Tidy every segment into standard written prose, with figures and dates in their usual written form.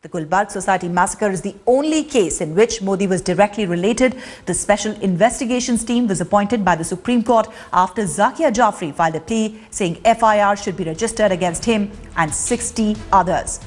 The Gulbarg Society massacre is the only case in which Modi was directly related. The Special Investigations Team was appointed by the Supreme Court after Zakia Jafri filed a plea saying FIR should be registered against him and 60 others.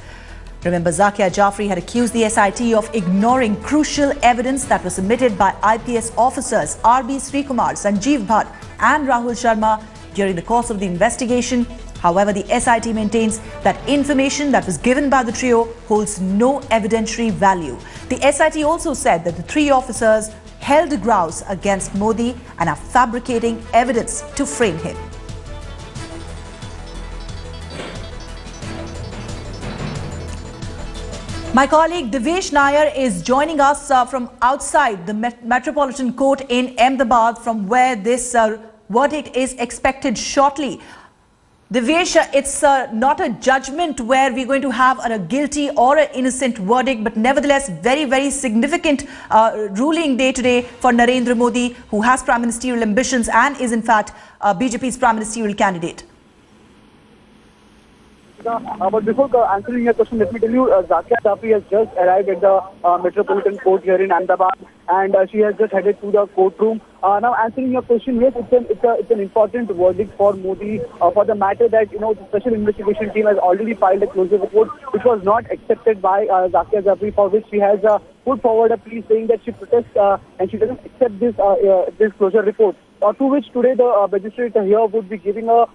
Remember, Zakia Jafri had accused the SIT of ignoring crucial evidence that was submitted by IPS officers RB Srikumar, Sanjeev Bhatt and Rahul Sharma during the course of the investigation. However, the SIT maintains that information that was given by the trio holds no evidentiary value. The SIT also said that the three officers held a grouse against Modi and are fabricating evidence to frame him. My colleague Devesh Nair is joining us from outside the Metropolitan Court in Ahmedabad, from where this verdict is expected shortly. Devesh, it's not a judgment where we're going to have a guilty or an innocent verdict, but nevertheless very, very significant ruling day today for Narendra Modi, who has prime ministerial ambitions and is in fact BJP's prime ministerial candidate. But before answering your question, let me tell you, Zakia Jafri has just arrived at the Metropolitan Court here in Ahmedabad, and she has just headed to the courtroom. Now, answering your question, yes, it's an important verdict for Modi for the matter that, the Special Investigation Team has already filed a closure report, which was not accepted by Zakia Jafri, for which she has put forward a plea saying that she protests and she doesn't accept this closure report. To which today the magistrate here would be giving a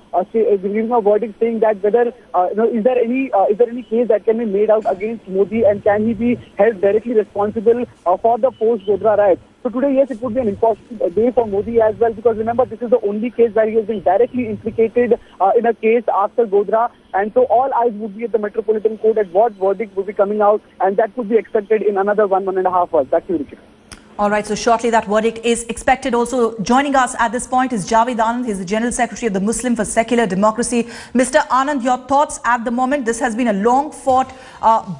verdict saying that whether is there any case that can be made out against Modi, and can he be held directly responsible for the post-Godhra riots. So today, yes, it would be an important day for Modi as well, because remember, this is the only case where he has been directly implicated in a case after Godhra, and so all eyes would be at the Metropolitan Court at what verdict would be coming out, and that could be expected in another 1.5 hours. Back to you, Richa. All right, so shortly that verdict is expected. Also joining us at this point is Javed Anand. He's the General Secretary of the Muslim for Secular Democracy. Mr. Anand, your thoughts at the moment? This has been a long-fought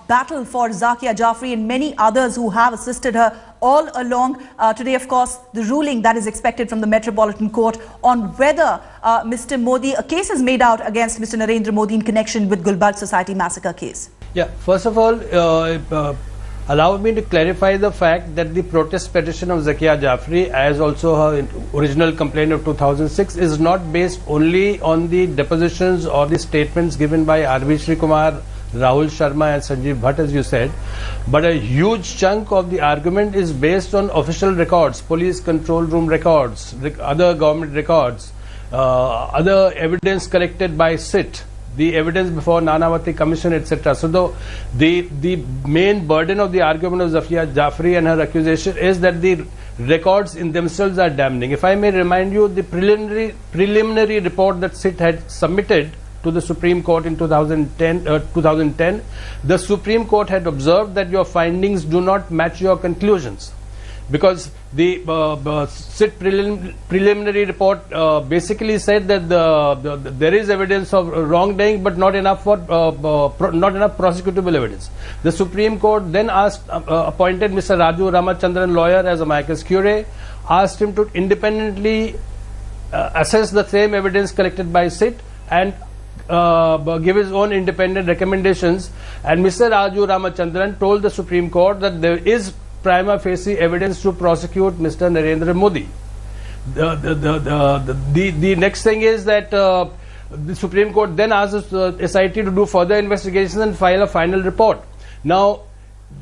battle for Zakia Jafri and many others who have assisted her all along. Today, of course, the ruling that is expected from the Metropolitan Court on whether Mr. Modi, a case is made out against Mr. Narendra Modi in connection with Gulbarg Society massacre case. Yeah, first of all, allow me to clarify the fact that the protest petition of Zakia Jafri, as also her original complaint of 2006, is not based only on the depositions or the statements given by RB Srikumar, Rahul Sharma and Sanjeev Bhatt, as you said, but a huge chunk of the argument is based on official records, police control room records, other government records, other evidence collected by SIT, the evidence before Nanavati Commission, etc. So the main burden of the argument of Zakia Jafri and her accusation is that the records in themselves are damning. If I may remind you, the preliminary report that SIT had submitted to the Supreme Court in 2010, the Supreme Court had observed that your findings do not match your conclusions, because the SIT preliminary report basically said that there is evidence of wrongdoing, but not enough for not enough prosecutable evidence. The Supreme Court then appointed Mr. Raju Ramachandran, lawyer, as amicus curiae, asked him to independently assess the same evidence collected by SIT and give his own independent recommendations. And Mr. Raju Ramachandran told the Supreme Court that there is prima facie evidence to prosecute Mr. Narendra Modi. The next thing is that the Supreme Court then asked the SIT to do further investigations and file a final report. Now,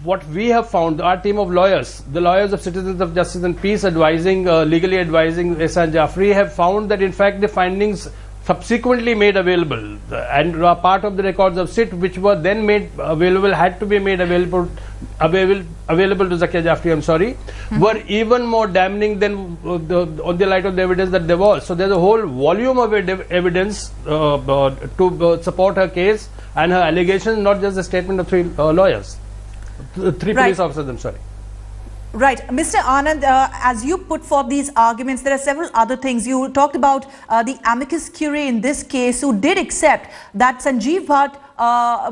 what we have found, our team of lawyers, the lawyers of Citizens of Justice and Peace legally advising Zakia Jafri, have found that in fact the findings subsequently made available and part of the records of SIT, which were then made available, had to be made available to Zakia Jafri, were even more damning than on the light of the evidence that there was. So there's a whole volume of evidence to support her case and her allegations, not just the statement of three lawyers, three police officers, I'm sorry. Right. Mr. Anand, as you put forth these arguments, there are several other things. You talked about the amicus curiae in this case, who did accept that Sanjeev Bhatt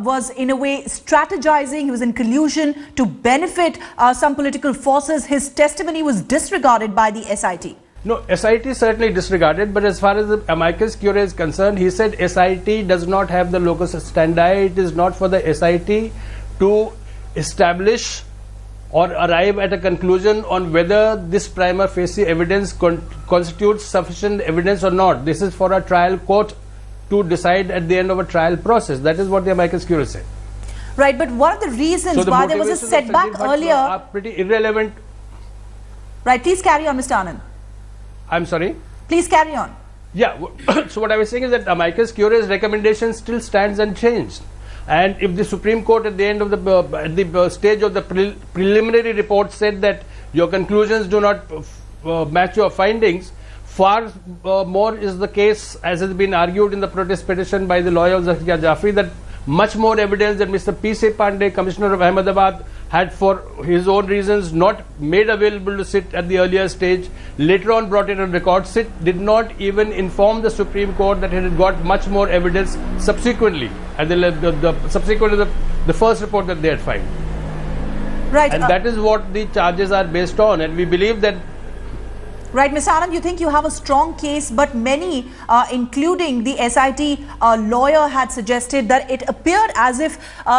was in a way strategizing, he was in collusion to benefit some political forces. His testimony was disregarded by the SIT. No, SIT certainly disregarded, but as far as the amicus curiae is concerned, he said SIT does not have the locus standi. It is not for the SIT to establish or arrive at a conclusion on whether this prima facie evidence constitutes sufficient evidence or not. This is for a trial court to decide at the end of a trial process. That is what the amicus curiae said. Right, but one of the reasons why there was a setback earlier are pretty irrelevant. Right, please carry on, Mr. Anand. I'm sorry? Please carry on. Yeah, so what I was saying is that amicus curiae's recommendation still stands unchanged. And if the Supreme Court at the end of the stage of the preliminary report said that your conclusions do not match your findings, far more is the case, as has been argued in the protest petition by the lawyer of Zakia Jafri, that much more evidence that Mr. P.C. Pandey, Commissioner of Ahmedabad, had for his own reasons not made available to sit at the earlier stage, later on brought it on record. SIT did not even inform the Supreme Court that it had got much more evidence subsequently, at subsequent to the first report that they had filed. Right. And that is what the charges are based on, and we believe that. Right, Mr. Anand, you think you have a strong case, but many, including the SIT lawyer, had suggested that it appeared as if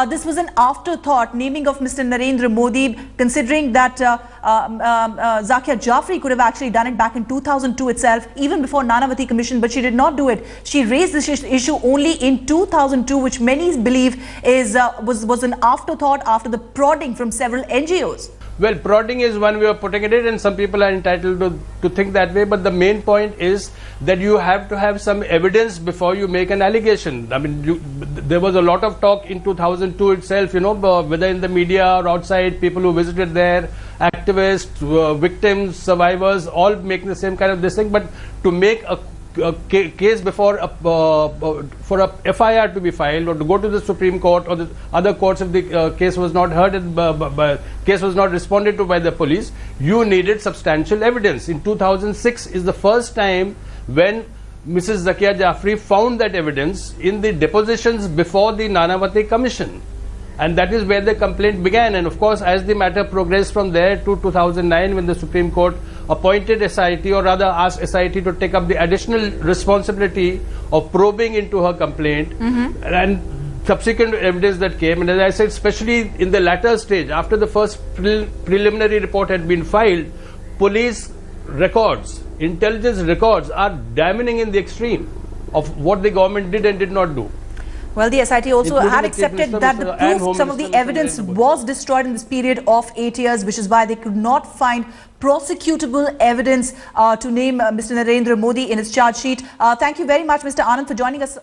this was an afterthought, naming of Mr. Narendra Modi, considering that Zakia Jafri could have actually done it back in 2002 itself, even before Nanavati Commission, but she did not do it. She raised this issue only in 2002, which many believe was an afterthought after the prodding from several NGOs. Well, prodding is one way of putting it, and some people are entitled to think that way, but the main point is that you have to have some evidence before you make an allegation. I mean, there was a lot of talk in 2002 itself, whether in the media or outside, people who visited there, activists, victims, survivors, all making the same kind of this thing, but to make a case before for a FIR to be filed or to go to the Supreme Court or the other courts if the case was not heard and case was not responded to by the police, you needed substantial evidence. In 2006 is the first time when Mrs. Zakia Jafri found that evidence in the depositions before the Nanavati Commission. And that is where the complaint began. And of course, as the matter progressed from there to 2009, when the Supreme Court appointed SIT, or rather asked SIT to take up the additional responsibility of probing into her complaint, and subsequent evidence that came, and as I said, especially in the latter stage, after the first preliminary report had been filed, police records, intelligence records are damning in the extreme of what the government did and did not do. Well, the SIT also had accepted that the proof, some of the evidence was destroyed in this period of 8 years, which is why they could not find prosecutable evidence to name Mr. Narendra Modi in its charge sheet. Thank you very much, Mr. Anand, for joining us.